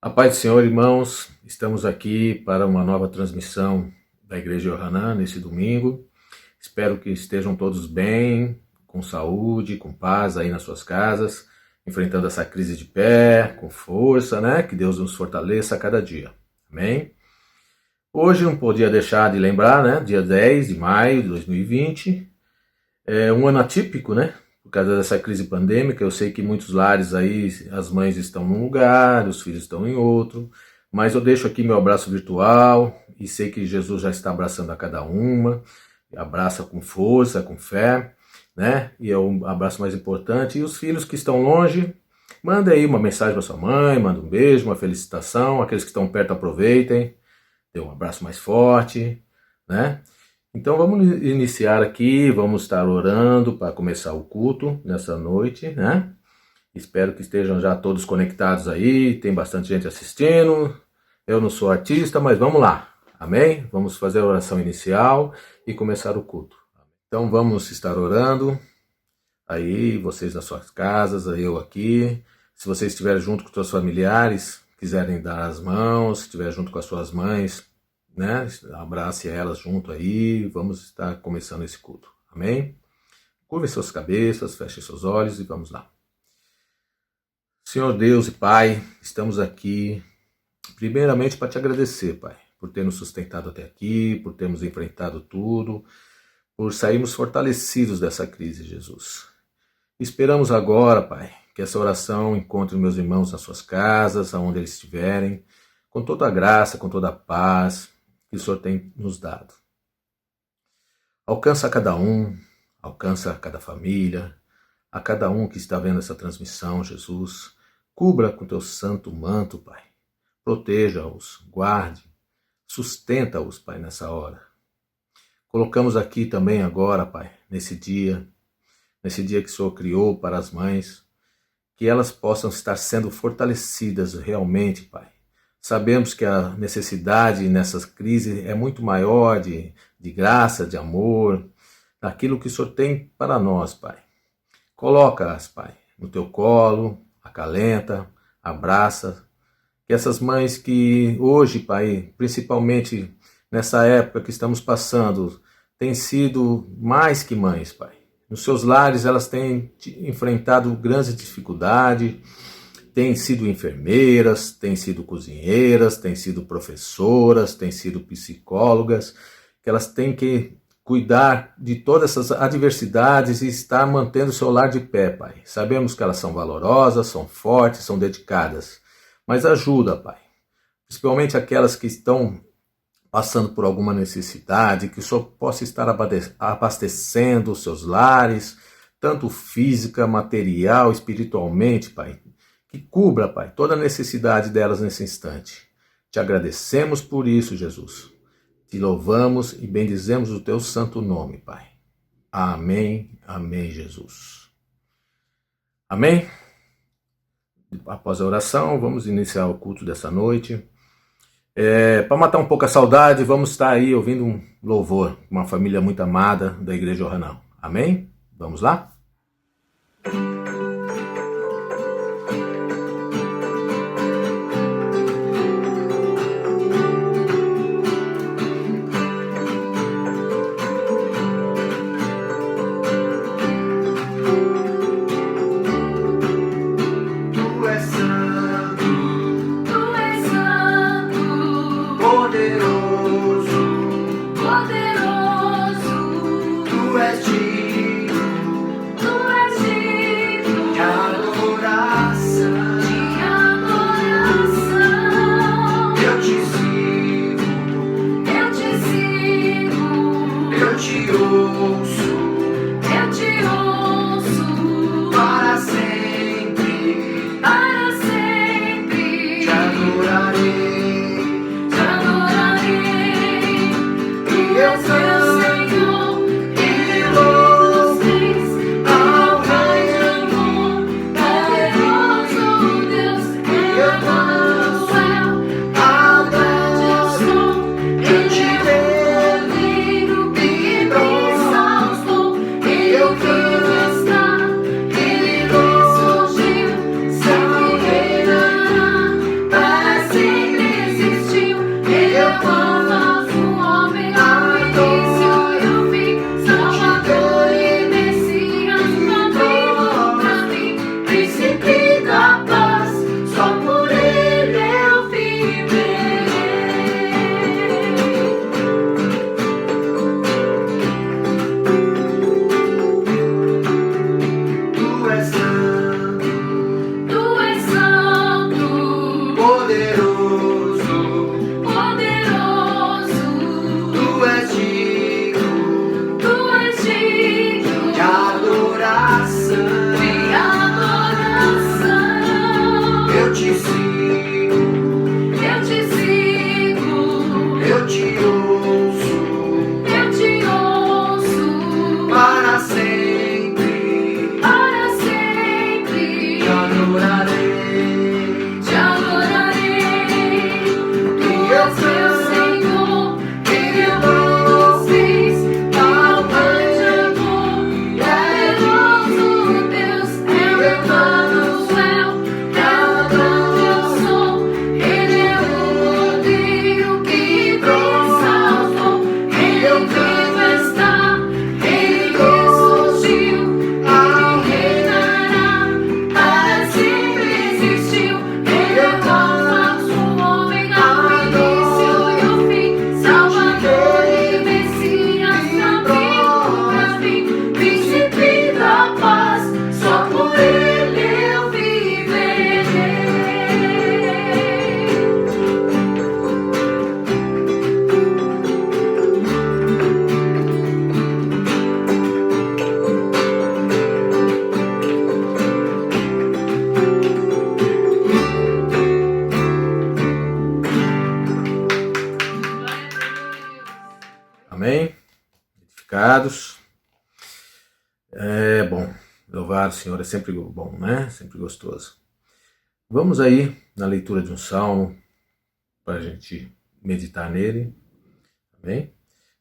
A paz do Senhor, irmãos, estamos aqui para uma nova transmissão da Igreja Yohanan nesse domingo. Espero que estejam todos bem, com saúde, com paz aí nas suas casas, enfrentando essa crise de pé, com força, né? Que Deus nos fortaleça a cada dia. Amém? Hoje não podia deixar de lembrar, né? Dia 10 de maio de 2020, é um ano atípico, né? Por causa dessa crise pandêmica. Eu sei que muitos lares aí, as mães estão num lugar, os filhos estão em outro, mas eu deixo aqui meu abraço virtual e sei que Jesus já está abraçando a cada uma, abraça com força, com fé, né? E é o abraço mais importante. E os filhos que estão longe, manda aí uma mensagem para sua mãe, manda um beijo, uma felicitação. Aqueles que estão perto, aproveitem, dê um abraço mais forte, né? Então vamos iniciar aqui, vamos estar orando para começar o culto nessa noite, né? Espero que estejam já todos conectados aí, tem bastante gente assistindo. Eu não sou artista, mas vamos lá, amém? Vamos fazer a oração inicial e começar o culto. Então vamos estar orando, aí vocês nas suas casas, eu aqui. Se vocês estiverem junto com seus familiares, quiserem dar as mãos, se estiver junto com as suas mães, né? Abrace elas junto aí, vamos estar começando esse culto, amém? Curvem suas cabeças, fechem seus olhos e vamos lá. Senhor Deus e Pai, estamos aqui primeiramente para te agradecer, Pai, por ter nos sustentado até aqui, por termos enfrentado tudo, por sairmos fortalecidos dessa crise, Jesus. Esperamos agora, Pai, que essa oração encontre meus irmãos nas suas casas, aonde eles estiverem, com toda a graça, com toda a paz que o Senhor tem nos dado. Alcança a cada um, alcança a cada família, a cada um que está vendo essa transmissão, Jesus. Cubra com teu santo manto, Pai. Proteja-os, guarde, sustenta-os, Pai, nessa hora. Colocamos aqui também agora, Pai, nesse dia que o Senhor criou para as mães, que elas possam estar sendo fortalecidas realmente, Pai. Sabemos que a necessidade nessas crises é muito maior de graça, de amor, daquilo que o Senhor tem para nós, Pai. Coloca-as, Pai, no teu colo, acalenta, abraça. Que essas mães que hoje, Pai, principalmente nessa época que estamos passando, têm sido mais que mães, Pai. Nos seus lares elas têm enfrentado grandes dificuldades, têm sido enfermeiras, têm sido cozinheiras, têm sido professoras, têm sido psicólogas, que elas têm que cuidar de todas essas adversidades e estar mantendo o seu lar de pé, Pai. Sabemos que elas são valorosas, são fortes, são dedicadas, mas ajuda, Pai. Principalmente aquelas que estão passando por alguma necessidade, que o Senhor possa estar abastecendo os seus lares, tanto física, material, espiritualmente, Pai. Que cubra, Pai, toda a necessidade delas nesse instante. Te agradecemos por isso, Jesus. Te louvamos e bendizemos o teu santo nome, Pai. Amém, amém, Jesus. Amém? Após a oração, vamos iniciar o culto dessa noite. Para matar um pouco a saudade, vamos estar aí ouvindo um louvor, uma família muito amada da Igreja Yohanan. Amém? Vamos lá? Tu és digno, fortificados. É bom, louvar o Senhor é sempre bom, né? Sempre gostoso. Vamos aí na leitura de um salmo para a gente meditar nele, amém?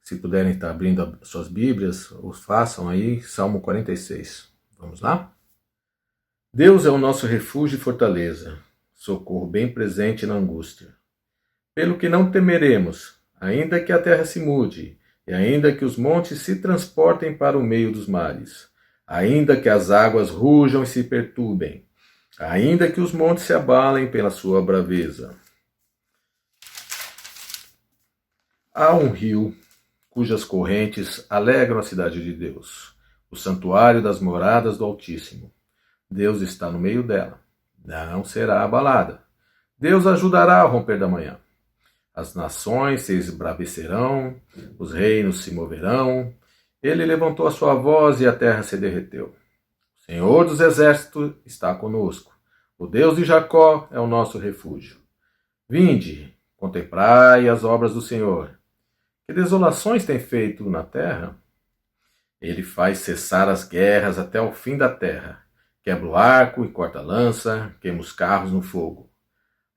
Se puderem estar abrindo as suas Bíblias, ou façam aí, Salmo 46. Vamos lá? Deus é o nosso refúgio e fortaleza, socorro bem presente na angústia. Pelo que não temeremos, ainda que a terra se mude, e ainda que os montes se transportem para o meio dos mares, ainda que as águas rujam e se perturbem, ainda que os montes se abalem pela sua braveza. Há um rio cujas correntes alegram a cidade de Deus, o santuário das moradas do Altíssimo. Deus está no meio dela, não será abalada. Deus ajudará ao romper da manhã. As nações se esbravecerão, os reinos se moverão. Ele levantou a sua voz e a terra se derreteu. O Senhor dos exércitos está conosco. O Deus de Jacó é o nosso refúgio. Vinde, contemplai as obras do Senhor. Que desolações tem feito na terra? Ele faz cessar as guerras até o fim da terra. Quebra o arco e corta a lança, queima os carros no fogo.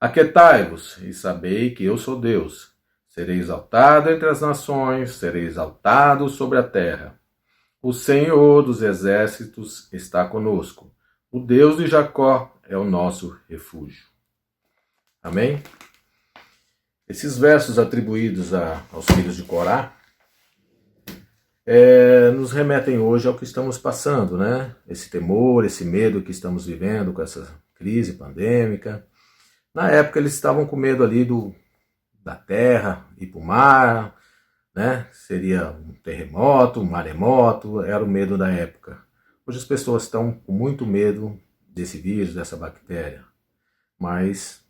Aquietai-vos e sabei que eu sou Deus. Serei exaltado entre as nações, serei exaltado sobre a terra. O Senhor dos exércitos está conosco. O Deus de Jacó é o nosso refúgio. Amém? Esses versos atribuídos aos filhos de Corá nos remetem hoje ao que estamos passando, né? Esse temor, esse medo que estamos vivendo com essa crise pandêmica. Na época eles estavam com medo ali da terra, ir para o mar, né? Seria um terremoto, um maremoto, era o medo da época. Hoje as pessoas estão com muito medo desse vírus, dessa bactéria. Mas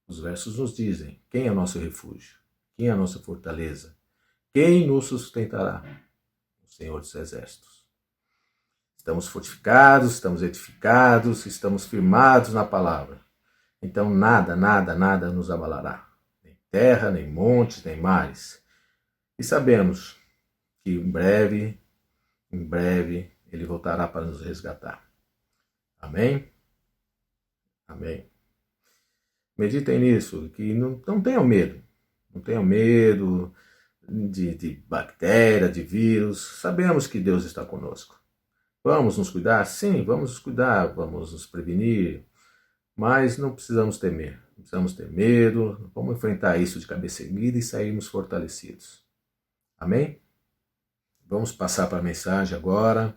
os versos nos dizem: quem é nosso refúgio? Quem é a nossa fortaleza? Quem nos sustentará? O Senhor dos Exércitos. Estamos fortificados, estamos edificados, estamos firmados na palavra. Então nada nos abalará. Nem terra, nem montes, nem mares. E sabemos que em breve, Ele voltará para nos resgatar. Amém? Amém. Meditem nisso, que não tenham medo. Não tenham medo de bactéria, de vírus. Sabemos que Deus está conosco. Vamos nos cuidar? Sim, vamos nos cuidar, vamos nos prevenir. Mas não precisamos temer, não precisamos ter medo, vamos enfrentar isso de cabeça erguida e sairmos fortalecidos. Amém? Vamos passar para a mensagem agora,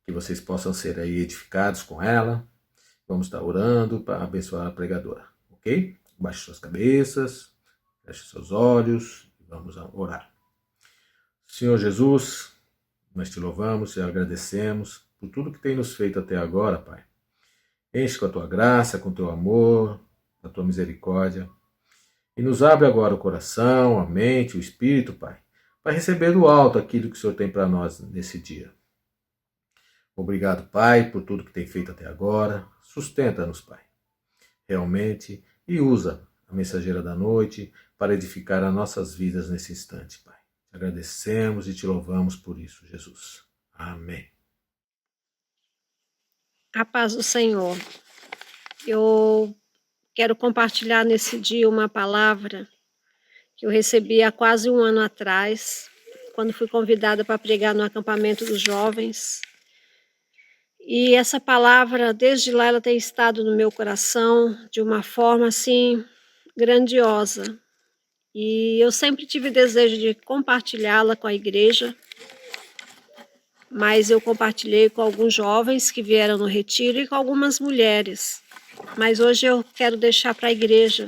que vocês possam ser aí edificados com ela. Vamos estar orando para abençoar a pregadora, ok? Baixe suas cabeças, feche seus olhos e vamos orar. Senhor Jesus, nós te louvamos e agradecemos por tudo que tem nos feito até agora, Pai. Enche com a tua graça, com o teu amor, a tua misericórdia. E nos abre agora o coração, a mente, o espírito, Pai, para receber do alto aquilo que o Senhor tem para nós nesse dia. Obrigado, Pai, por tudo que tem feito até agora. Sustenta-nos, Pai, realmente, e usa a mensageira da noite para edificar as nossas vidas nesse instante, Pai. Te agradecemos e te louvamos por isso, Jesus. Amém. A paz do Senhor. Eu quero compartilhar nesse dia uma palavra que eu recebi há quase um ano atrás, quando fui convidada para pregar no acampamento dos jovens. E essa palavra, desde lá, ela tem estado no meu coração de uma forma assim grandiosa. E eu sempre tive desejo de compartilhá-la com a igreja, mas eu compartilhei com alguns jovens que vieram no retiro e com algumas mulheres. Mas hoje eu quero deixar para a igreja,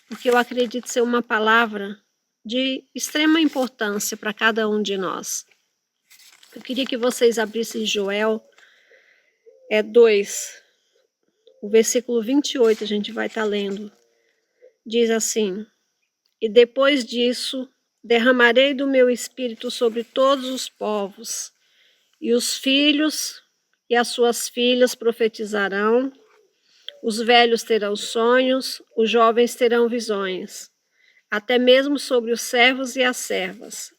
porque eu acredito ser uma palavra de extrema importância para cada um de nós. Eu queria que vocês abrissem Joel 2, o versículo 28, a gente vai estar lendo. Diz assim: e depois disso, derramarei do meu espírito sobre todos os povos, e os filhos e as suas filhas profetizarão, os velhos terão sonhos, os jovens terão visões. até mesmo sobre os servos e as servas.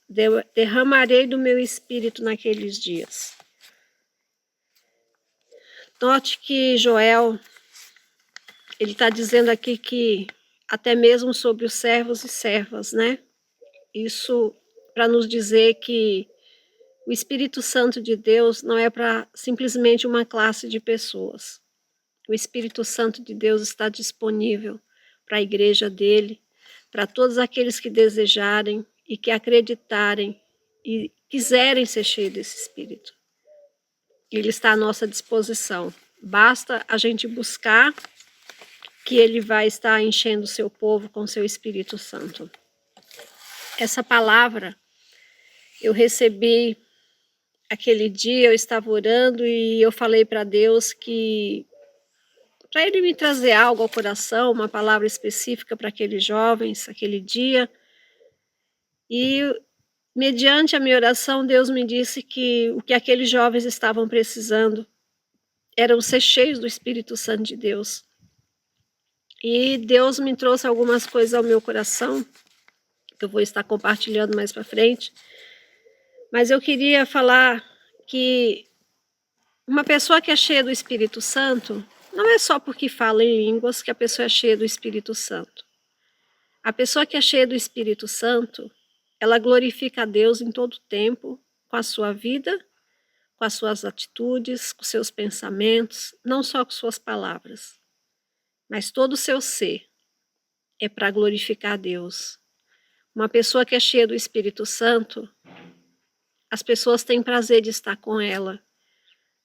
Derramarei do meu espírito naqueles dias. Note que Joel, ele está dizendo aqui que até mesmo sobre os servos e servas, né? Isso para nos dizer que o Espírito Santo de Deus não é para simplesmente uma classe de pessoas. O Espírito Santo de Deus está disponível para a igreja dele, para todos aqueles que desejarem e que acreditarem e quiserem ser cheios desse Espírito. Ele está à nossa disposição. Basta a gente buscar que ele vai estar enchendo o seu povo com seu Espírito Santo. Essa palavra eu recebi aquele dia, eu estava orando e eu falei para Deus que para ele me trazer algo ao coração, uma palavra específica para aqueles jovens, aquele dia. E mediante a minha oração, Deus me disse que o que aqueles jovens estavam precisando eram ser cheios do Espírito Santo de Deus. E Deus me trouxe algumas coisas ao meu coração, que eu vou estar compartilhando mais para frente. Mas eu queria falar que uma pessoa que é cheia do Espírito Santo, não é só porque fala em línguas que a pessoa é cheia do Espírito Santo. A pessoa que é cheia do Espírito Santo, ela glorifica a Deus em todo tempo, com a sua vida, com as suas atitudes, com seus pensamentos, não só com suas palavras, mas todo o seu ser é para glorificar a Deus. Uma pessoa que é cheia do Espírito Santo, as pessoas têm prazer de estar com ela,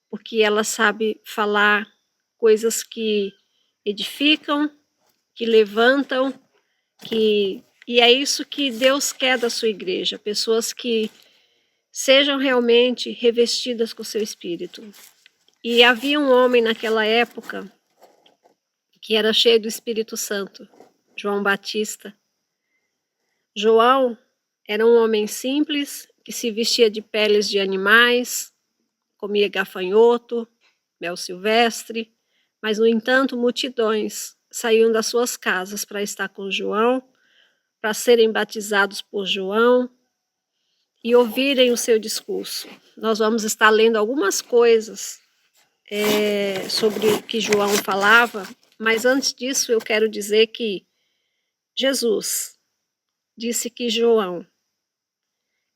porque ela sabe falar coisas que edificam, que levantam, e é isso que Deus quer da sua igreja, pessoas que sejam realmente revestidas com o seu Espírito. E havia um homem naquela época que era cheio do Espírito Santo, João Batista. João era um homem simples, que se vestia de peles de animais, comia gafanhoto, mel silvestre, mas, no entanto, multidões saíam das suas casas para estar com João, para serem batizados por João e ouvirem o seu discurso. Nós vamos estar lendo algumas coisas sobre o que João falava, mas antes disso eu quero dizer que Jesus disse que João,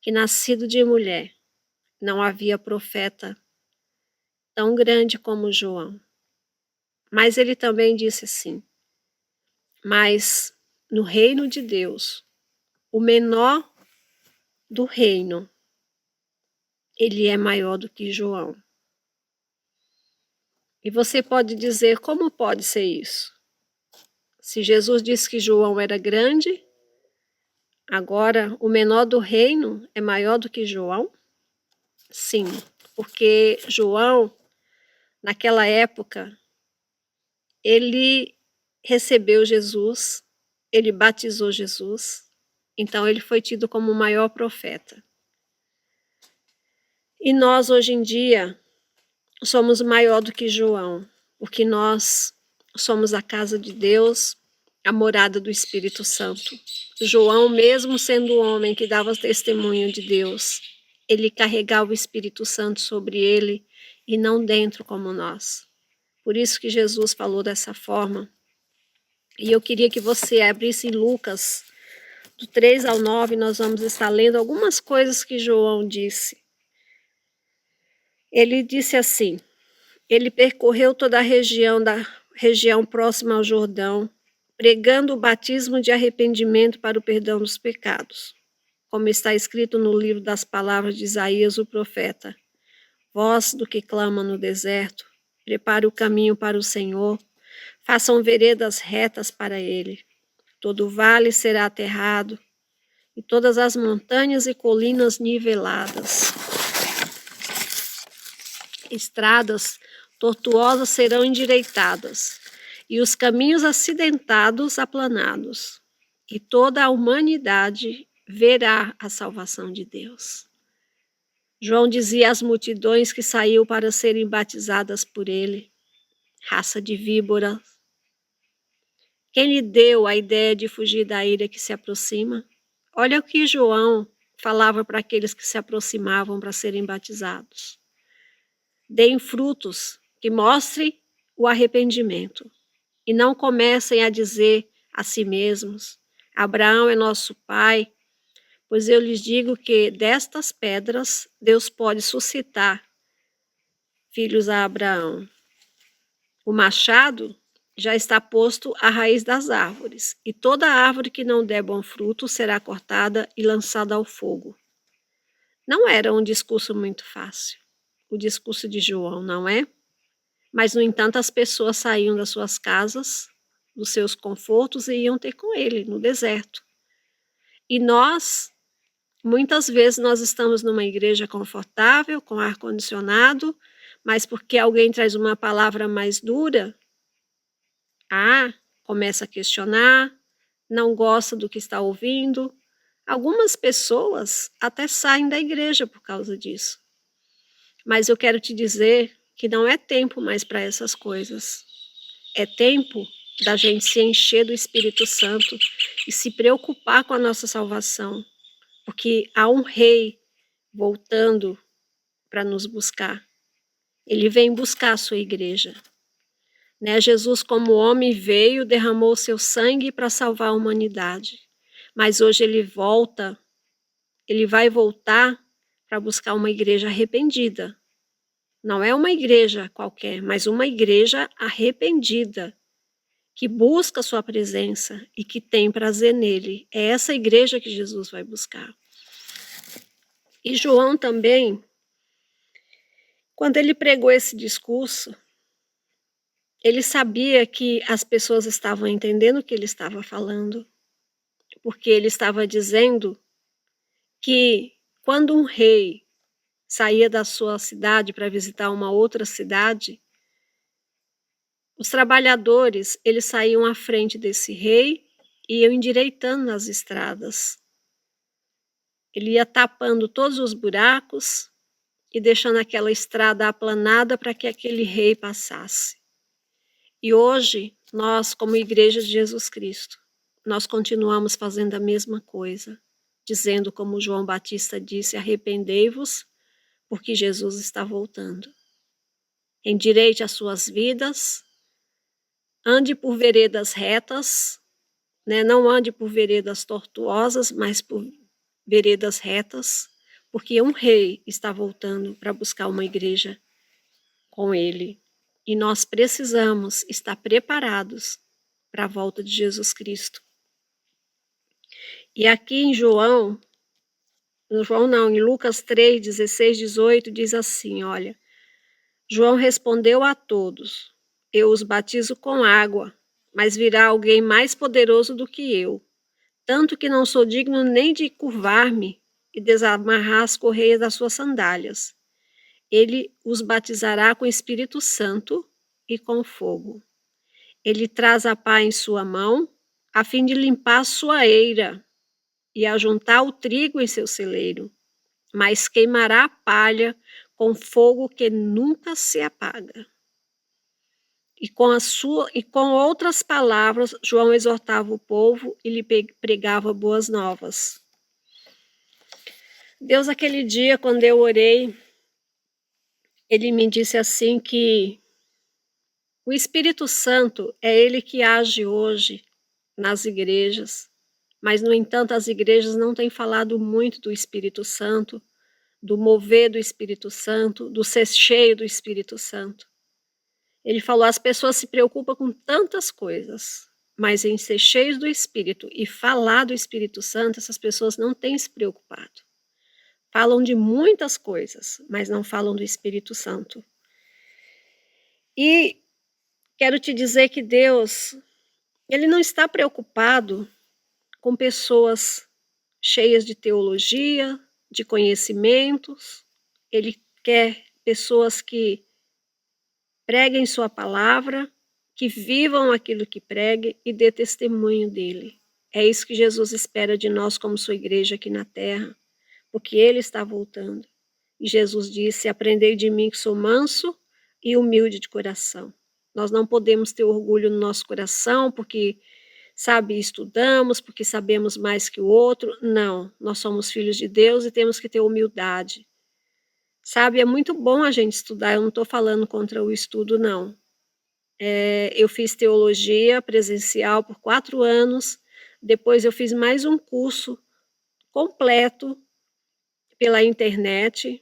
que nascido de mulher, não havia profeta tão grande como João. Mas ele também disse assim, mas no reino de Deus, o menor do reino, ele é maior do que João. E você pode dizer, como pode ser isso? Se Jesus disse que João era grande, agora o menor do reino é maior do que João? Sim, porque João, naquela época, ele recebeu Jesus, ele batizou Jesus, então ele foi tido como o maior profeta. E nós, hoje em dia, somos maior do que João, porque nós somos a casa de Deus, a morada do Espírito Santo. João, mesmo sendo o homem que dava testemunho de Deus, ele carregava o Espírito Santo sobre ele e não dentro como nós. Por isso que Jesus falou dessa forma. E eu queria que você abrisse Lucas, do 3 ao 9, nós vamos estar lendo algumas coisas que João disse. Ele disse assim, ele percorreu toda a região próxima ao Jordão, pregando o batismo de arrependimento para o perdão dos pecados, como está escrito no livro das palavras de Isaías, o profeta. Voz do que clama no deserto, prepare o caminho para o Senhor, façam veredas retas para ele. Todo vale será aterrado, e todas as montanhas e colinas niveladas. Estradas tortuosas serão endireitadas, e os caminhos acidentados aplanados, e toda a humanidade verá a salvação de Deus. João dizia às multidões que saíam para serem batizadas por ele, raça de víboras, Quem lhe deu a ideia de fugir da ira que se aproxima? Olha o que João falava para aqueles que se aproximavam para serem batizados. Deem frutos que mostrem o arrependimento e não comecem a dizer a si mesmos: Abraão é nosso pai, pois eu lhes digo que destas pedras Deus pode suscitar filhos a Abraão. O machado já está posto à raiz das árvores, e toda árvore que não der bom fruto será cortada e lançada ao fogo. Não era um discurso muito fácil, o discurso de João, não é? Mas, no entanto, as pessoas saíam das suas casas, dos seus confortos, e iam ter com ele no deserto. E nós, muitas vezes, nós estamos numa igreja confortável, com ar-condicionado, mas porque alguém traz uma palavra mais dura, começa a questionar, não gosta do que está ouvindo. Algumas pessoas até saem da igreja por causa disso. Mas eu quero te dizer que não é tempo mais para essas coisas. É tempo da gente se encher do Espírito Santo e se preocupar com a nossa salvação, porque há um rei voltando para nos buscar. Ele vem buscar a sua igreja. Jesus, como homem, veio, derramou seu sangue para salvar a humanidade. Mas hoje ele vai voltar para buscar uma igreja arrependida. Não é uma igreja qualquer, mas uma igreja arrependida, que busca a sua presença e que tem prazer nele. É essa igreja que Jesus vai buscar. E João também, quando ele pregou esse discurso, ele sabia que as pessoas estavam entendendo o que ele estava falando, porque ele estava dizendo que quando um rei saía da sua cidade para visitar uma outra cidade, os trabalhadores, eles saíam à frente desse rei e iam endireitando as estradas. Ele ia tapando todos os buracos e deixando aquela estrada aplanada para que aquele rei passasse. E hoje, nós, como Igreja de Jesus Cristo, nós continuamos fazendo a mesma coisa, dizendo como João Batista disse: arrependei-vos, porque Jesus está voltando. Endireite as suas vidas, ande por veredas retas, não ande por veredas tortuosas, mas por veredas retas, porque um rei está voltando para buscar uma igreja com ele. E nós precisamos estar preparados para a volta de Jesus Cristo. E aqui em em Lucas 3, 16, 18, diz assim, olha, João respondeu a todos: eu os batizo com água, mas virá alguém mais poderoso do que eu, tanto que não sou digno nem de curvar-me e desamarrar as correias das suas sandálias. Ele os batizará com Espírito Santo e com fogo. Ele traz a pá em sua mão, a fim de limpar a sua eira e ajuntar o trigo em seu celeiro, mas queimará a palha com fogo que nunca se apaga. E com outras palavras, João exortava o povo e lhe pregava boas novas. Deus, aquele dia, quando eu orei, ele me disse assim que o Espírito Santo é ele que age hoje nas igrejas, mas, no entanto, as igrejas não têm falado muito do Espírito Santo, do mover do Espírito Santo, do ser cheio do Espírito Santo. Ele falou: as pessoas se preocupam com tantas coisas, mas em ser cheios do Espírito e falar do Espírito Santo, essas pessoas não têm se preocupado. Falam de muitas coisas, mas não falam do Espírito Santo. E quero te dizer que Deus, ele não está preocupado com pessoas cheias de teologia, de conhecimentos. Ele quer pessoas que preguem sua palavra, que vivam aquilo que pregue e dê testemunho dele. É isso que Jesus espera de nós como sua igreja aqui na terra, porque ele está voltando. E Jesus disse: aprendei de mim que sou manso e humilde de coração. Nós não podemos ter orgulho no nosso coração, porque sabe, estudamos porque sabemos mais que o outro. Não, nós somos filhos de Deus e temos que ter humildade. Sabe, é muito bom a gente estudar, eu não estou falando contra o estudo, não. Eu fiz teologia presencial por 4 anos, depois eu fiz mais um curso completo pela internet,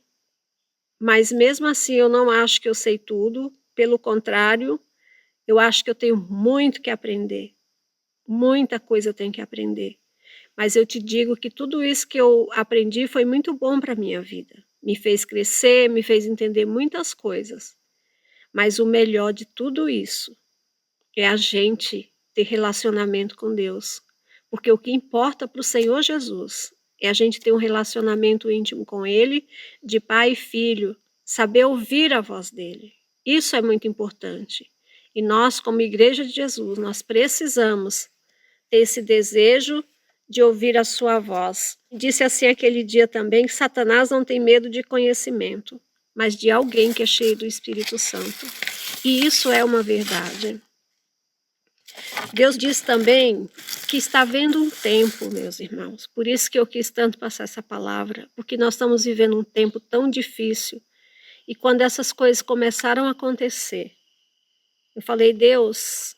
mas mesmo assim eu não acho que eu sei tudo, pelo contrário, eu acho que eu tenho muito que aprender, muita coisa eu tenho que aprender. Mas eu te digo que tudo isso que eu aprendi foi muito bom para a minha vida. Me fez crescer, me fez entender muitas coisas. Mas o melhor de tudo isso é a gente ter relacionamento com Deus. Porque o que importa para o Senhor Jesus é a gente ter um relacionamento íntimo com Ele, de pai e filho, saber ouvir a voz dEle. Isso é muito importante. E nós, como Igreja de Jesus, nós precisamos ter esse desejo de ouvir a sua voz. Disse assim aquele dia também que Satanás não tem medo de conhecimento, mas de alguém que é cheio do Espírito Santo. E isso é uma verdade. Deus diz também que está vendo um tempo, meus irmãos. Por isso que eu quis tanto passar essa palavra, porque nós estamos vivendo um tempo tão difícil. E quando essas coisas começaram a acontecer, eu falei, Deus,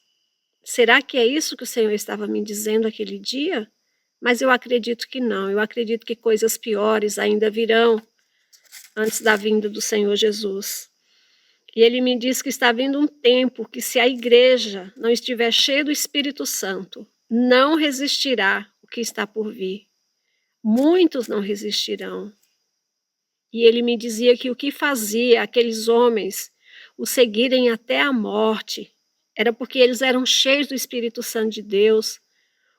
será que é isso que o Senhor estava me dizendo aquele dia? Mas eu acredito que não. Eu acredito que coisas piores ainda virão antes da vinda do Senhor Jesus. E ele me diz que está vindo um tempo que, se a igreja não estiver cheia do Espírito Santo, não resistirá o que está por vir. Muitos não resistirão. E ele me dizia que o que fazia aqueles homens o seguirem até a morte era porque eles eram cheios do Espírito Santo de Deus.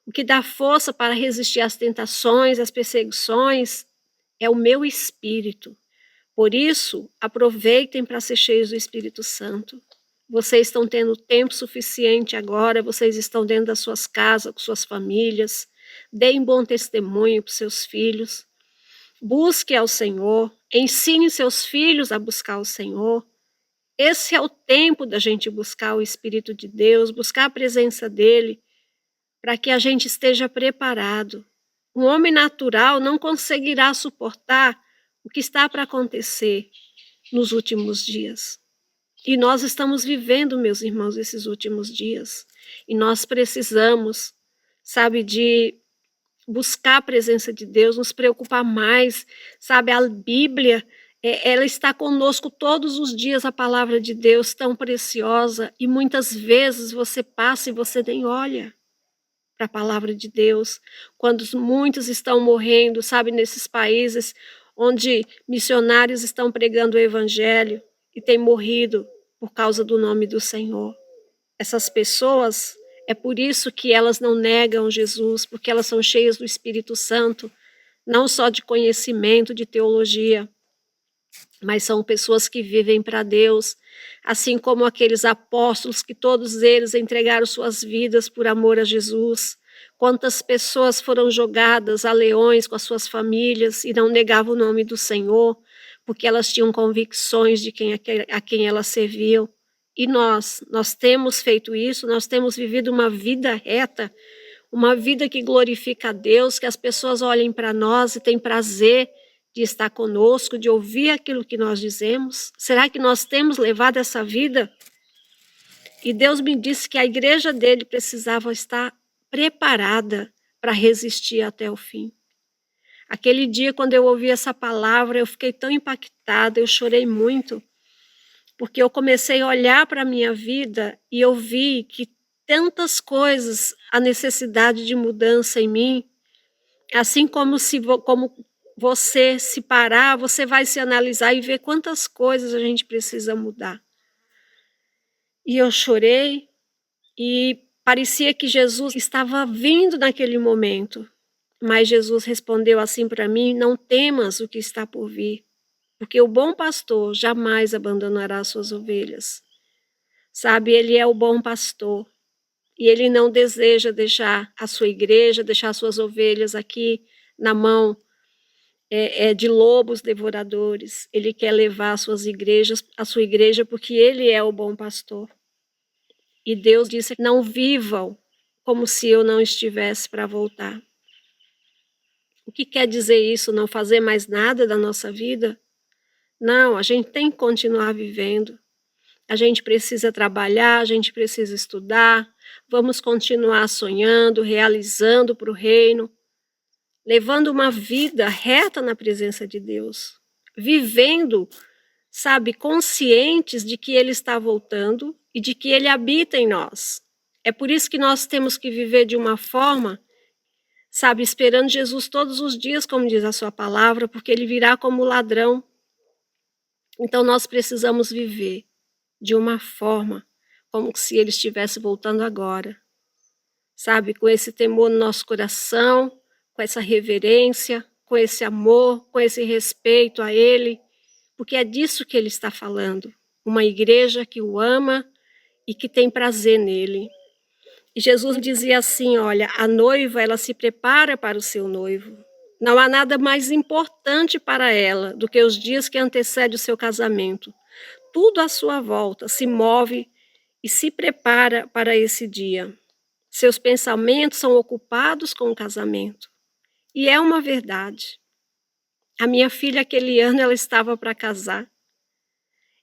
O que dá força para resistir às tentações, às perseguições, é o meu espírito. Por isso, aproveitem para ser cheios do Espírito Santo. Vocês estão tendo tempo suficiente agora, vocês estão dentro das suas casas, com suas famílias. Deem bom testemunho para os seus filhos. Busque ao Senhor, ensine seus filhos a buscar o Senhor. Esse é o tempo da gente buscar o Espírito de Deus, buscar a presença dEle, para que a gente esteja preparado. Um homem natural não conseguirá suportar o que está para acontecer nos últimos dias. E nós estamos vivendo, meus irmãos, esses últimos dias. E nós precisamos, sabe, de buscar a presença de Deus, nos preocupar mais, sabe, a Bíblia, ela está conosco todos os dias, a palavra de Deus tão preciosa, e muitas vezes você passa e você nem olha para a palavra de Deus, quando muitos estão morrendo, sabe, nesses países onde missionários estão pregando o evangelho e têm morrido por causa do nome do Senhor. Essas pessoas, é por isso que elas não negam Jesus, porque elas são cheias do Espírito Santo, não só de conhecimento, de teologia, mas são pessoas que vivem para Deus, assim como aqueles apóstolos que todos eles entregaram suas vidas por amor a Jesus. Quantas pessoas foram jogadas a leões com as suas famílias e não negavam o nome do Senhor, porque elas tinham convicções de a quem elas serviam. E nós temos feito isso, nós temos vivido uma vida reta, uma vida que glorifica a Deus, que as pessoas olhem para nós e têm prazer de estar conosco, de ouvir aquilo que nós dizemos. Será que nós temos levado essa vida? E Deus me disse que a igreja dele precisava estar preparada para resistir até o fim. Aquele dia, quando eu ouvi essa palavra, eu fiquei tão impactada, eu chorei muito, porque eu comecei a olhar para a minha vida e eu vi que tantas coisas, a necessidade de mudança em mim, assim como você se parar, você vai se analisar e ver quantas coisas a gente precisa mudar. E eu chorei e parecia que Jesus estava vindo naquele momento, mas Jesus respondeu assim para mim: não temas o que está por vir, porque o bom pastor jamais abandonará as suas ovelhas. Sabe, ele é o bom pastor e ele não deseja deixar a sua igreja, deixar as suas ovelhas aqui na mão de lobos devoradores. Ele quer levar a sua igreja, porque ele é o bom pastor. E Deus disse: não vivam como se eu não estivesse para voltar. O que quer dizer isso? Não fazer mais nada da nossa vida? Não, a gente tem que continuar vivendo. A gente precisa trabalhar, a gente precisa estudar, vamos continuar sonhando, realizando para o reino, levando uma vida reta na presença de Deus, vivendo, sabe, conscientes de que Ele está voltando e de que Ele habita em nós. É por isso que nós temos que viver de uma forma, sabe, esperando Jesus todos os dias, como diz a sua palavra, porque Ele virá como ladrão. Então nós precisamos viver de uma forma como se Ele estivesse voltando agora, sabe, com esse temor no nosso coração, com essa reverência, com esse amor, com esse respeito a Ele, porque é disso que Ele está falando, uma igreja que o ama e que tem prazer nele. E Jesus dizia assim, olha, a noiva, ela se prepara para o seu noivo. Não há nada mais importante para ela do que os dias que antecedem o seu casamento. Tudo à sua volta se move e se prepara para esse dia. Seus pensamentos são ocupados com o casamento. E é uma verdade. A minha filha, aquele ano, ela estava para casar.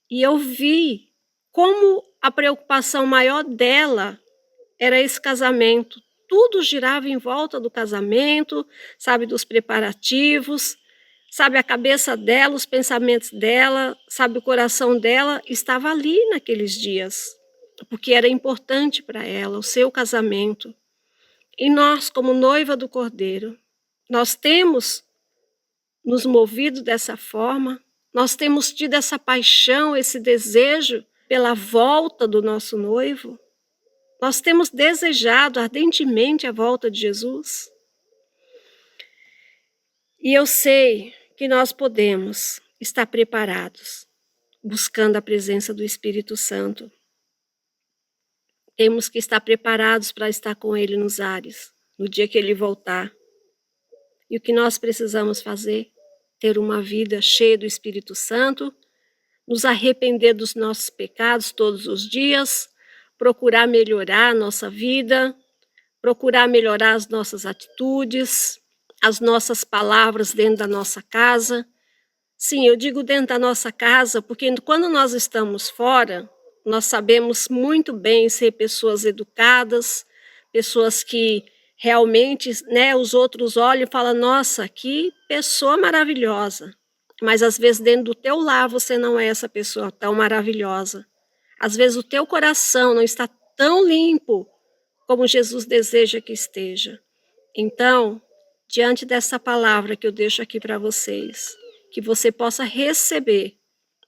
E eu vi como a preocupação maior dela era esse casamento. Tudo girava em volta do casamento, sabe, dos preparativos, sabe, a cabeça dela, os pensamentos dela, sabe, o coração dela estava ali naqueles dias, porque era importante para ela o seu casamento. E nós, como noiva do Cordeiro, nós temos nos movido dessa forma, nós temos tido essa paixão, esse desejo pela volta do nosso noivo. Nós temos desejado ardentemente a volta de Jesus. E eu sei que nós podemos estar preparados, buscando a presença do Espírito Santo. Temos que estar preparados para estar com Ele nos ares, no dia que Ele voltar. E o que nós precisamos fazer? Ter uma vida cheia do Espírito Santo, nos arrepender dos nossos pecados todos os dias, procurar melhorar a nossa vida, procurar melhorar as nossas atitudes, as nossas palavras dentro da nossa casa. Sim, eu digo dentro da nossa casa, porque quando nós estamos fora, nós sabemos muito bem ser pessoas educadas, pessoas que realmente, né, os outros olham e falam, nossa, que pessoa maravilhosa. Mas às vezes dentro do teu lar você não é essa pessoa tão maravilhosa. Às vezes o teu coração não está tão limpo como Jesus deseja que esteja. Então, diante dessa palavra que eu deixo aqui para vocês, que você possa receber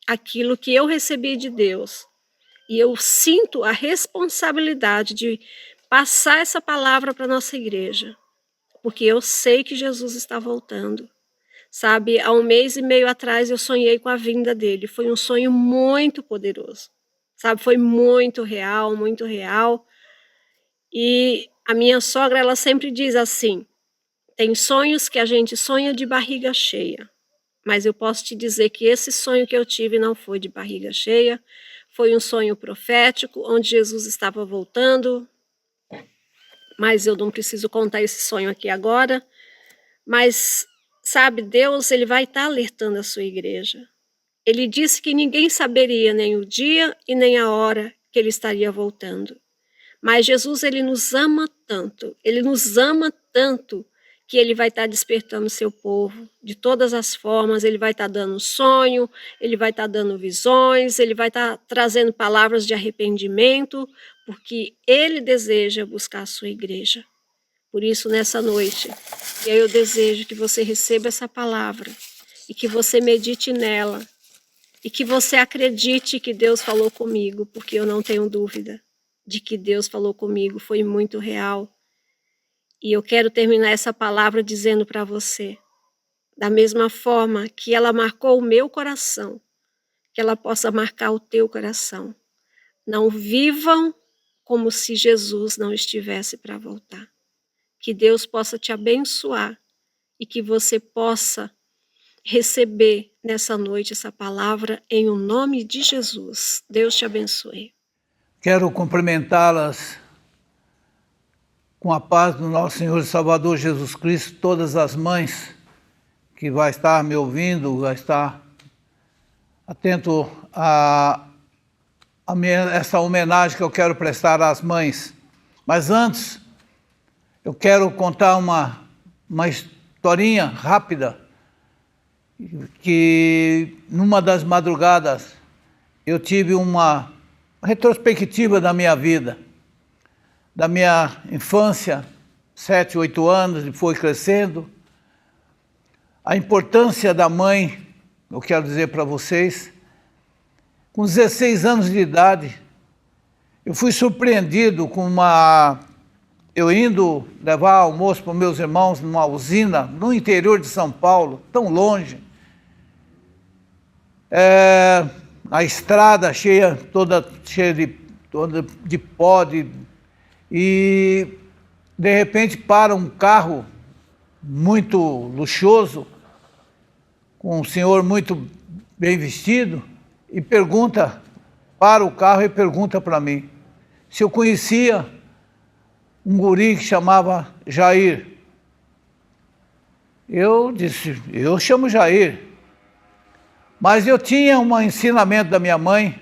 aquilo que eu recebi de Deus. E eu sinto a responsabilidade de passar essa palavra para a nossa igreja, porque eu sei que Jesus está voltando. Sabe, há 1 mês e meio atrás eu sonhei com a vinda dele. Foi um sonho muito poderoso. Sabe, foi muito real, muito real. E a minha sogra, ela sempre diz assim, tem sonhos que a gente sonha de barriga cheia. Mas eu posso te dizer que esse sonho que eu tive não foi de barriga cheia. Foi um sonho profético, onde Jesus estava voltando. Mas eu não preciso contar esse sonho aqui agora. Mas, sabe, Deus, ele vai estar alertando a sua igreja. Ele disse que ninguém saberia nem o dia e nem a hora que ele estaria voltando. Mas Jesus, ele nos ama tanto, que ele vai estar despertando o seu povo de todas as formas. Ele vai estar dando sonho, ele vai estar dando visões, ele vai estar trazendo palavras de arrependimento, porque ele deseja buscar a sua igreja. Por isso, nessa noite, eu desejo que você receba essa palavra e que você medite nela e que você acredite que Deus falou comigo, porque eu não tenho dúvida de que Deus falou comigo, foi muito real. E eu quero terminar essa palavra dizendo para você, da mesma forma que ela marcou o meu coração, que ela possa marcar o teu coração. Não vivam como se Jesus não estivesse para voltar. Que Deus possa te abençoar e que você possa receber nessa noite essa palavra em o nome de Jesus. Deus te abençoe. Quero cumprimentá-las Com a paz do nosso Senhor e Salvador Jesus Cristo, todas as mães que vai estar me ouvindo, vai estar atento a essa homenagem que eu quero prestar às mães. Mas antes, eu quero contar uma historinha rápida, que numa das madrugadas eu tive uma retrospectiva da minha vida, da minha infância, 7, 8 anos, e foi crescendo. A importância da mãe, eu quero dizer para vocês, com 16 anos de idade, eu fui surpreendido com eu indo levar almoço para meus irmãos numa usina, no interior de São Paulo, tão longe. A estrada toda cheia de pó, e de repente para um carro muito luxuoso, com um senhor muito bem vestido, e para o carro e pergunta para mim se eu conhecia um guri que chamava Jair. Eu disse, eu chamo Jair. Mas eu tinha um ensinamento da minha mãe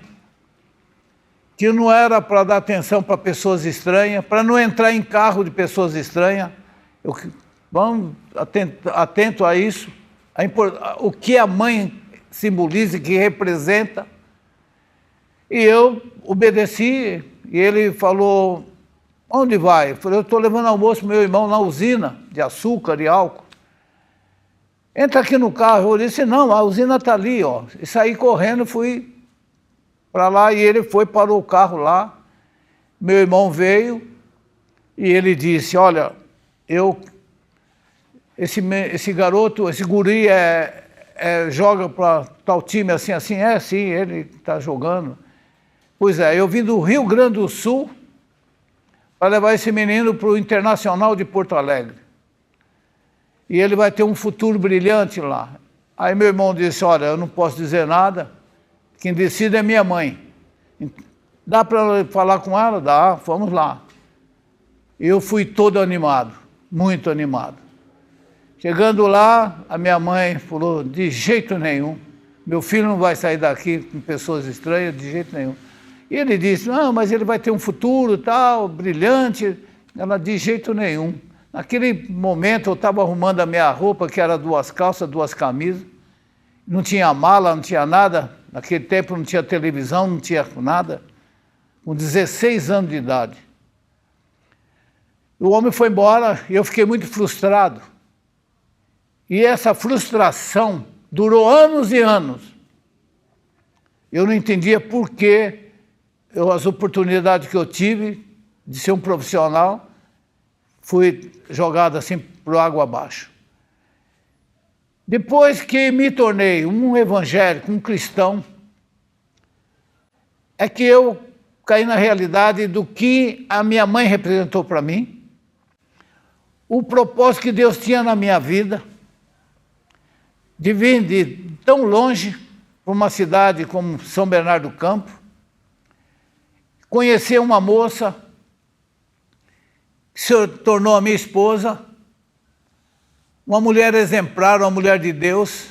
que não era para dar atenção para pessoas estranhas, para não entrar em carro de pessoas estranhas. Vamos atento a isso, o que a mãe simboliza, que representa. E eu obedeci, e ele falou, onde vai? Eu falei, eu estou levando almoço para meu irmão na usina de açúcar e álcool. Entra aqui no carro. Eu disse, não, a usina está ali, ó. E saí correndo, fui para lá, e ele parou o carro lá. Meu irmão veio, e ele disse, olha, esse garoto, esse guri joga para tal time assim, assim? Sim, ele está jogando. Pois é, eu vim do Rio Grande do Sul para levar esse menino para o Internacional de Porto Alegre. E ele vai ter um futuro brilhante lá. Aí meu irmão disse, olha, eu não posso dizer nada, quem decide é minha mãe. Dá para falar com ela? Dá, vamos lá. Eu fui todo animado, muito animado. Chegando lá, a minha mãe falou, de jeito nenhum, meu filho não vai sair daqui com pessoas estranhas, de jeito nenhum. E ele disse, não, mas ele vai ter um futuro tal, brilhante. Ela, de jeito nenhum. Naquele momento eu estava arrumando a minha roupa, que era 2 calças, 2 camisas. Não tinha mala, não tinha nada. Naquele tempo não tinha televisão, não tinha nada. Com 16 anos de idade. O homem foi embora e eu fiquei muito frustrado. E essa frustração durou anos e anos. Eu não entendia por que as oportunidades que eu tive de ser um profissional fui jogado assim por água abaixo. Depois que me tornei um evangélico, um cristão, é que eu caí na realidade do que a minha mãe representou para mim, o propósito que Deus tinha na minha vida, de vir de tão longe para uma cidade como São Bernardo do Campo, conhecer uma moça que se tornou a minha esposa, uma mulher exemplar, uma mulher de Deus.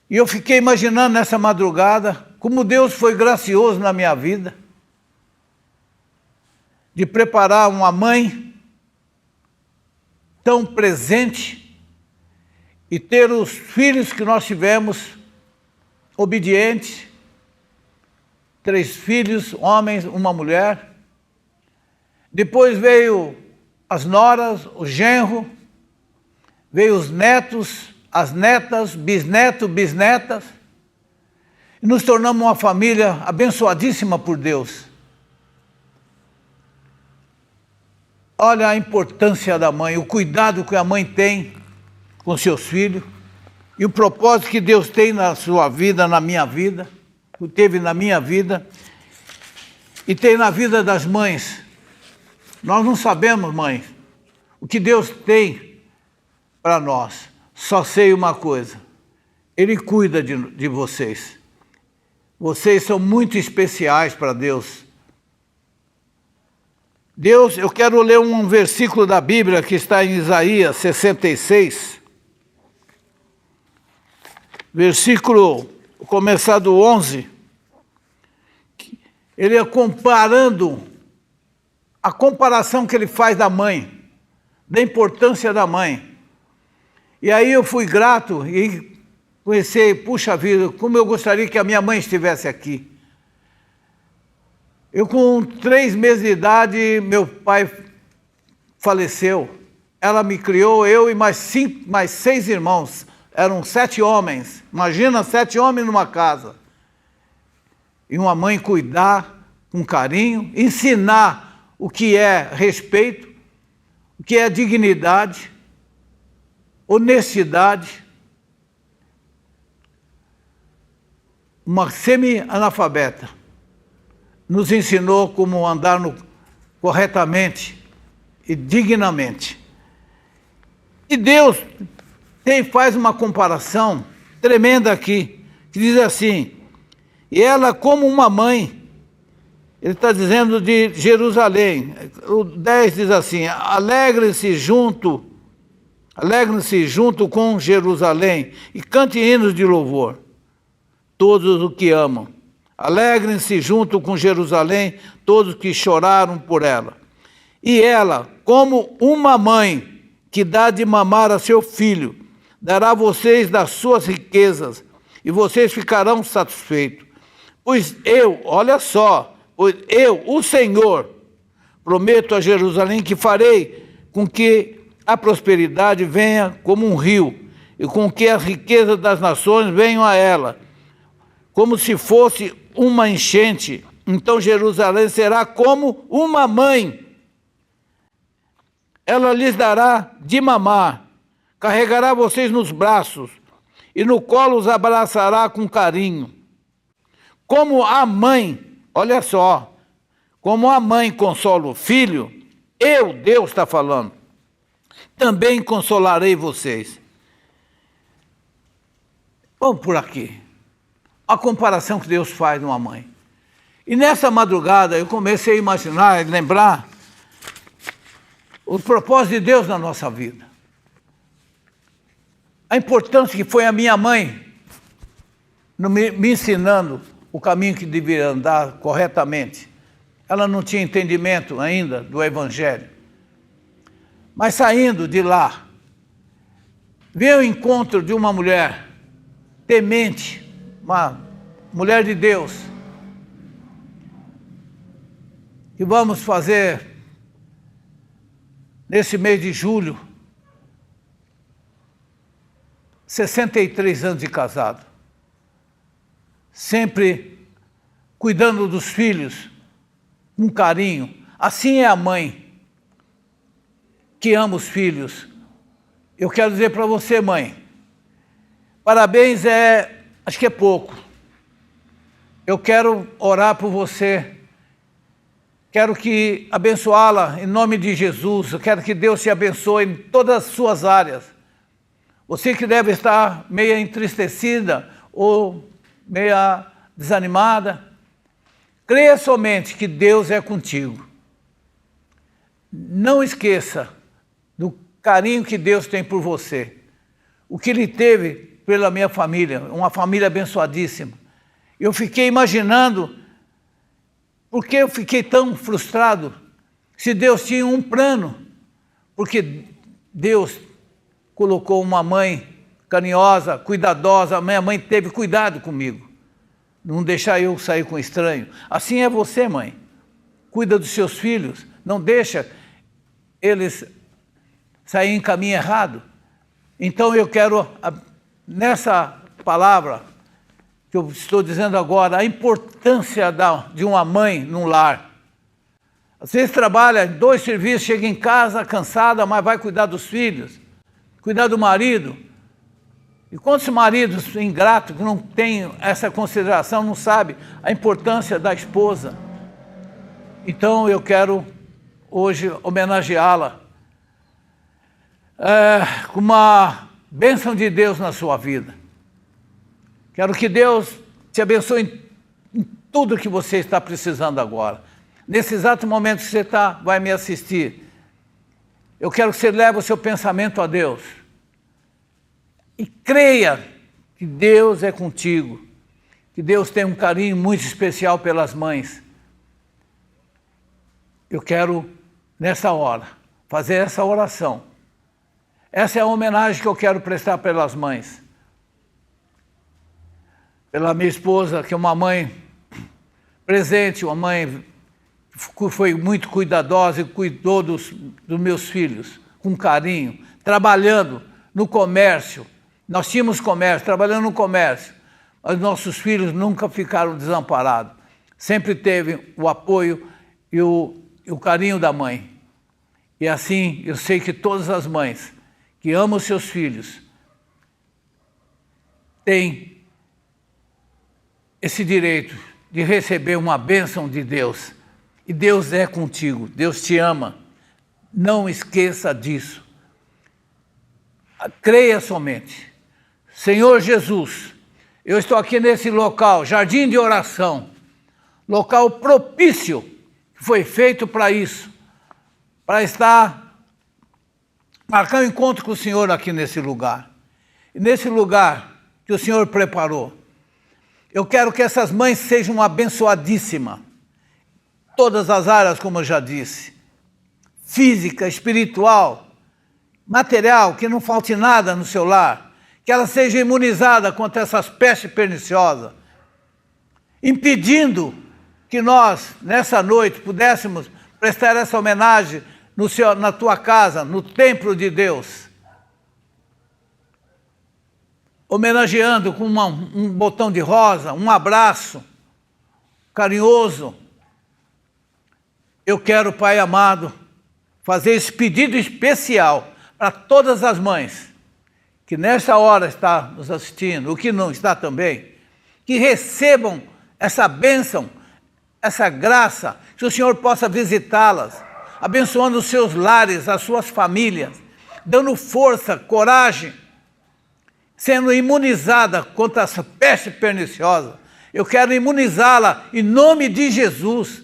E eu fiquei imaginando nessa madrugada como Deus foi gracioso na minha vida, de preparar uma mãe tão presente e ter os filhos que nós tivemos obedientes, 3 filhos, homens, uma mulher. Depois veio as noras, o genro, veio os netos, as netas, bisnetos, bisnetas. E nos tornamos uma família abençoadíssima por Deus. Olha a importância da mãe, o cuidado que a mãe tem com seus filhos e o propósito que Deus tem na sua vida, na minha vida, que teve na minha vida e tem na vida das mães. Nós não sabemos, mãe, o que Deus tem para nós. Só sei uma coisa, Ele cuida de vocês. Vocês são muito especiais para Deus. Deus, eu quero ler um versículo da Bíblia que está em Isaías 66, versículo, começar do 11, ele é comparando, a comparação que ele faz da mãe, da importância da mãe. E aí eu fui grato e pensei, puxa vida, como eu gostaria que a minha mãe estivesse aqui. Eu com 3 meses de idade, meu pai faleceu. Ela me criou, eu e mais 6 irmãos. Eram 7 homens. Imagina 7 homens numa casa. E uma mãe cuidar com carinho, ensinar o que é respeito, o que é dignidade, honestidade. Uma semi-analfabeta. Nos ensinou como andar corretamente e dignamente. E Deus faz uma comparação tremenda aqui, que diz assim, e ela como uma mãe, ele está dizendo de Jerusalém, o 10 diz assim, alegrem-se junto com Jerusalém e cante hinos de louvor, todos os que amam. Alegrem-se junto com Jerusalém, todos que choraram por ela. E ela, como uma mãe que dá de mamar a seu filho, dará a vocês das suas riquezas, e vocês ficarão satisfeitos. Pois eu, olha só, pois eu, o Senhor, prometo a Jerusalém que farei com que a prosperidade venha como um rio, e com que as riquezas das nações venham a ela, como se fosse uma enchente. Então Jerusalém será como uma mãe. Ela lhes dará de mamar, carregará vocês nos braços, e no colo os abraçará com carinho. Como a mãe, olha só, como a mãe consola o filho, eu, Deus está falando, também consolarei vocês. Vamos por aqui. A comparação que Deus faz de uma mãe. E nessa madrugada eu comecei a imaginar e lembrar os propósitos de Deus na nossa vida. A importância que foi a minha mãe me ensinando o caminho que deveria andar corretamente. Ela não tinha entendimento ainda do Evangelho. Mas saindo de lá, veio ao encontro de uma mulher temente, uma mulher de Deus, que vamos fazer nesse mês de julho 63 anos de casado, sempre cuidando dos filhos com carinho. Assim é a mãe que ama os filhos. Eu quero dizer para você, mãe, parabéns, acho que é pouco. Eu quero orar por você. Quero que abençoá-la em nome de Jesus. Eu quero que Deus te abençoe em todas as suas áreas. Você que deve estar meia entristecida ou meia desanimada, creia somente que Deus é contigo. Não esqueça do carinho que Deus tem por você. O que Ele teve pela minha família, uma família abençoadíssima. Eu fiquei imaginando, por que eu fiquei tão frustrado, se Deus tinha um plano, porque Deus colocou uma mãe carinhosa, cuidadosa, minha mãe teve cuidado comigo, não deixar eu sair com estranho. Assim é você, mãe, cuida dos seus filhos, não deixa eles saírem em caminho errado. Então eu quero, nessa palavra que eu estou dizendo agora, a importância de uma mãe num lar. Às vezes trabalha em 2 serviços, chega em casa cansada, mas vai cuidar dos filhos, cuidar do marido. E quantos maridos ingratos que não têm essa consideração, não sabem a importância da esposa. Então eu quero hoje homenageá-la com uma bênção de Deus na sua vida. Quero que Deus te abençoe em tudo que você está precisando agora. nesse exato momento que você vai me assistir, eu quero que você leve o seu pensamento a Deus. E creia que Deus é contigo, que Deus tem um carinho muito especial pelas mães. Eu quero, nessa hora, fazer essa oração. Essa é a homenagem que eu quero prestar pelas mães. Pela minha esposa, que é uma mãe presente, uma mãe que foi muito cuidadosa e cuidou dos meus filhos, com carinho, trabalhando no comércio. Nós tínhamos comércio, trabalhando no comércio, mas nossos filhos nunca ficaram desamparados. Sempre teve o apoio e o carinho da mãe. E assim, eu sei que todas as mães que amam seus filhos têm esse direito de receber uma bênção de Deus. E Deus é contigo, Deus te ama. Não esqueça disso. Creia somente. Senhor Jesus, eu estou aqui nesse local, jardim de oração, local propício, que foi feito para isso, para marcar um encontro com o Senhor aqui nesse lugar. E nesse lugar que o Senhor preparou, eu quero que essas mães sejam abençoadíssimas. Todas as áreas, como eu já disse. Física, espiritual, material, que não falte nada no seu lar. Que ela seja imunizada contra essas pestes perniciosas. Impedindo que nós, nessa noite, pudéssemos prestar essa homenagem na tua casa, no templo de Deus. Homenageando com um botão de rosa, um abraço carinhoso. Eu quero, Pai amado, fazer esse pedido especial para todas as mães que nessa hora está nos assistindo, o que não está também, que recebam essa bênção, essa graça, que o Senhor possa visitá-las, abençoando os seus lares, as suas famílias, dando força, coragem, sendo imunizada contra essa peste perniciosa. Eu quero imunizá-la em nome de Jesus.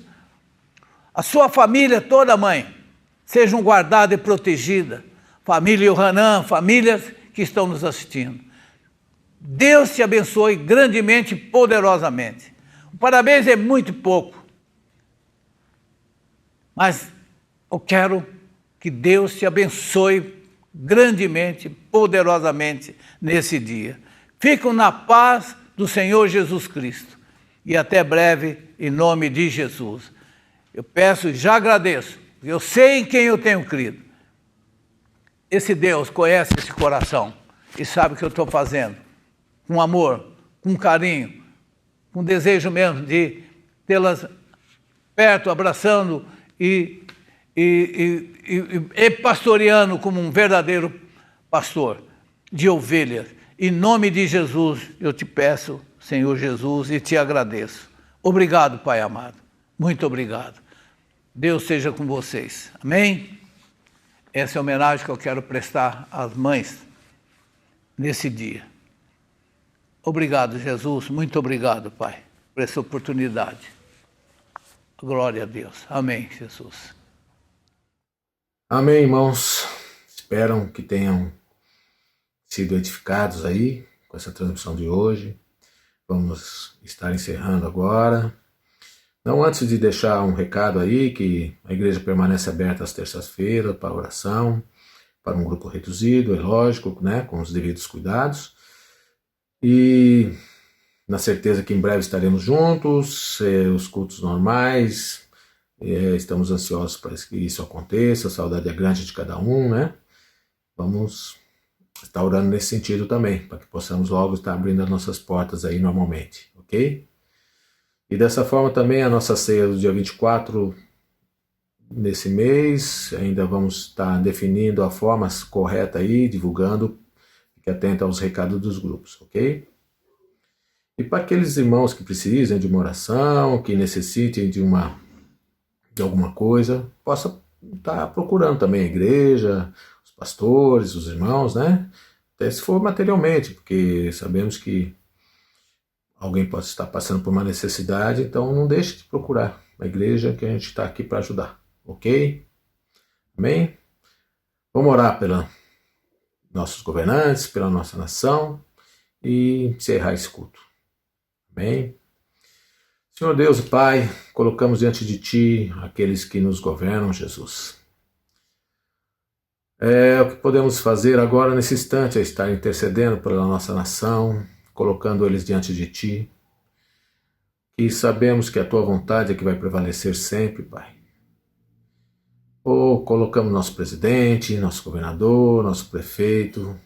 A sua família toda, mãe, sejam guardadas e protegidas. Família Yohanan, famílias que estão nos assistindo. Deus te abençoe grandemente e poderosamente. O parabéns é muito pouco. Mas eu quero que Deus te abençoe grandemente, poderosamente nesse dia. Fiquem na paz do Senhor Jesus Cristo. E até breve, em nome de Jesus. Eu peço e já agradeço. Eu sei em quem eu tenho crido. Esse Deus conhece esse coração e sabe o que eu estou fazendo. Com amor, com carinho, com desejo mesmo de tê-las perto, abraçando e pastoreando como um verdadeiro pastor de ovelhas. Em nome de Jesus, eu te peço, Senhor Jesus, e te agradeço. Obrigado, Pai amado. Muito obrigado. Deus seja com vocês. Amém? Essa é a homenagem que eu quero prestar às mães nesse dia. Obrigado, Jesus. Muito obrigado, Pai, por essa oportunidade. Glória a Deus. Amém, Jesus. Amém, irmãos. Espero que tenham sido edificados aí com essa transmissão de hoje. Vamos estar encerrando agora. Não antes de deixar um recado aí, que a igreja permanece aberta às terças-feiras para oração, para um grupo reduzido, é lógico, né, com os devidos cuidados. E na certeza que em breve estaremos juntos, os cultos normais, estamos ansiosos para que isso aconteça, a saudade é grande de cada um, né? Vamos estar orando nesse sentido também, para que possamos logo estar abrindo as nossas portas aí normalmente, ok? E dessa forma também a nossa ceia do dia 24 nesse mês, ainda vamos estar definindo a forma correta aí, divulgando, fique atento aos recados dos grupos, ok? E para aqueles irmãos que precisem de uma oração, que necessitem de alguma coisa, possa estar procurando também a igreja, os pastores, os irmãos, né? Até se for materialmente, porque sabemos que alguém pode estar passando por uma necessidade, então não deixe de procurar, uma igreja que a gente está aqui para ajudar, ok? Amém? Vamos orar pelos nossos governantes, pela nossa nação e encerrar esse culto. Amém? Senhor Deus e Pai, colocamos diante de Ti aqueles que nos governam, Jesus. O que podemos fazer agora nesse instante é estar intercedendo pela nossa nação, colocando eles diante de Ti. E sabemos que a Tua vontade é que vai prevalecer sempre, Pai. Colocamos nosso presidente, nosso governador, nosso prefeito,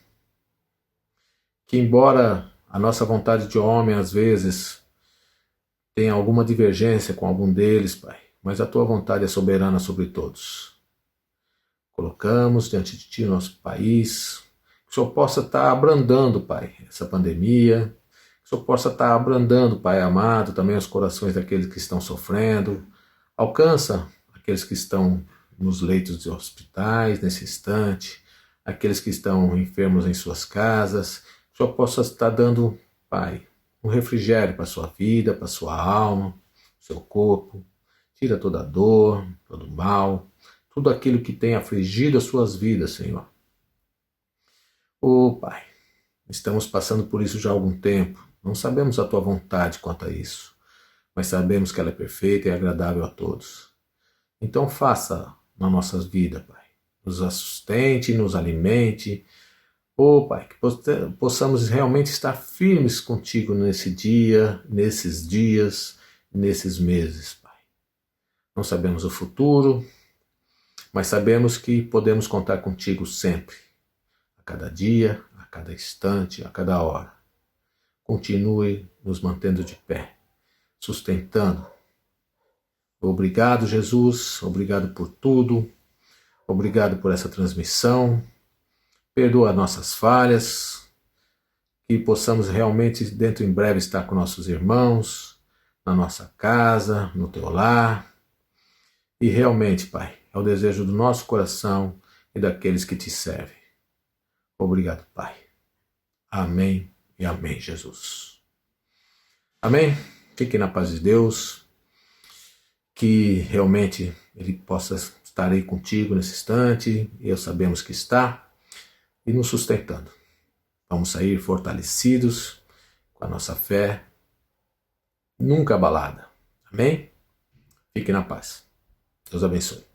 que embora a nossa vontade de homem às vezes tenha alguma divergência com algum deles, Pai, mas a Tua vontade é soberana sobre todos. Colocamos diante de Ti o nosso país, que o Senhor possa estar abrandando, Pai, essa pandemia, que o Senhor possa estar abrandando, Pai amado, também os corações daqueles que estão sofrendo. Alcança aqueles que estão nos leitos de hospitais nesse instante, aqueles que estão enfermos em suas casas, que o Senhor possa estar dando, Pai, um refrigério para a sua vida, para a sua alma, seu corpo. Tira toda a dor, todo o mal, tudo aquilo que tem afligido as suas vidas, Senhor. Pai, estamos passando por isso já há algum tempo. Não sabemos a Tua vontade quanto a isso, mas sabemos que ela é perfeita e agradável a todos. Então faça nas nossas vidas, Pai. Nos sustente, nos alimente. Pai, que possamos realmente estar firmes contigo nesse dia, nesses dias, nesses meses, Pai. Não sabemos o futuro, mas sabemos que podemos contar contigo sempre, a cada dia, a cada instante, a cada hora. Continue nos mantendo de pé, sustentando. Obrigado, Jesus, obrigado por tudo, obrigado por essa transmissão. Perdoa nossas falhas, que possamos realmente dentro em breve estar com nossos irmãos, na nossa casa, no Teu lar. E realmente, Pai, é o desejo do nosso coração e daqueles que Te servem. Obrigado, Pai. Amém e amém, Jesus. Amém? Fique na paz de Deus, que realmente Ele possa estar aí contigo nesse instante, e eu sabemos que está, e nos sustentando. Vamos sair fortalecidos com a nossa fé, nunca abalada. Amém? Fique na paz. Deus abençoe.